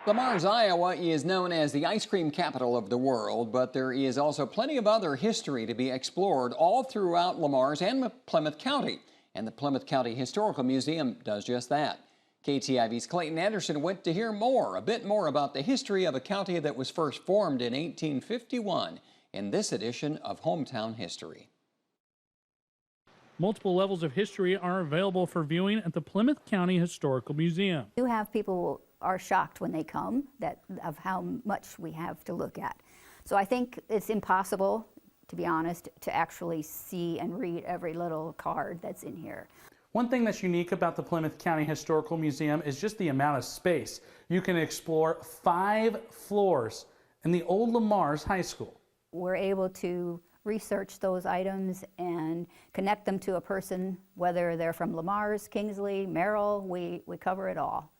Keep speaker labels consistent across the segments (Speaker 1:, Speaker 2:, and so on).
Speaker 1: Lamars, Iowa is known as the ice cream capital of the world, but there is also plenty of other history to be explored all throughout Lamars and Plymouth County. And the Plymouth County Historical Museum does just that. KTIV's Clayton Anderson went to hear a bit more about the history of a county that was first formed in 1851 in this edition of Hometown History.
Speaker 2: Multiple levels of history are available for viewing at the Plymouth County Historical Museum.
Speaker 3: You have people are shocked when they come of how much we have to look at. So I think it's impossible, to be honest, to actually see and read every little card that's in here.
Speaker 2: One thing that's unique about the Plymouth County Historical Museum is just the amount of space. You can explore 5 floors in the old Lamars High School.
Speaker 3: We're able to research those items and connect them to a person, whether they're from Lamars, Kingsley, Merrill, we cover it all.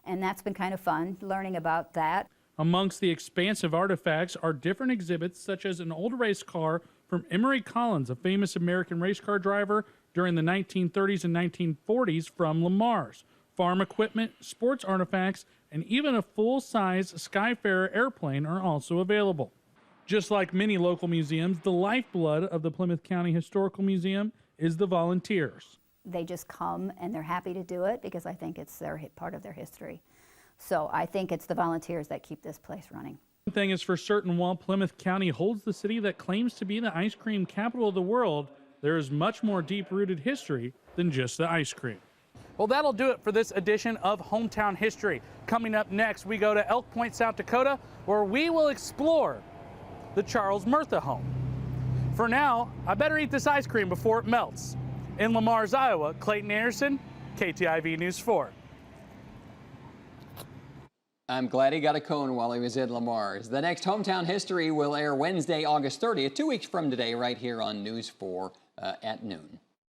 Speaker 3: And that's been kind of fun, learning about that.
Speaker 2: Amongst the expansive artifacts are different exhibits, such as an old race car from Emory Collins, a famous American race car driver during the 1930s and 1940s from Lamars. Farm equipment, sports artifacts, and even a full-size Skyfarer airplane are also available. Just like many local museums, the lifeblood of the Plymouth County Historical Museum is the volunteers.
Speaker 3: They just come and they're happy to do it because I think it's part of their history. So I think it's the volunteers that keep this place running.
Speaker 2: One thing is for certain, while Plymouth County holds the city that claims to be the ice cream capital of the world, there is much more deep-rooted history than just the ice cream. Well, that'll do it for this edition of Hometown History. Coming up next, we go to Elk Point, South Dakota, where we will explore the Charles Murtha home. For now, I better eat this ice cream before it melts. In Lamars, Iowa, Clayton Anderson, KTIV News 4.
Speaker 1: I'm glad he got a cone while he was in Lamars. The next Hometown History will air Wednesday, August 30th, 2 weeks from today, right here on News 4 at noon.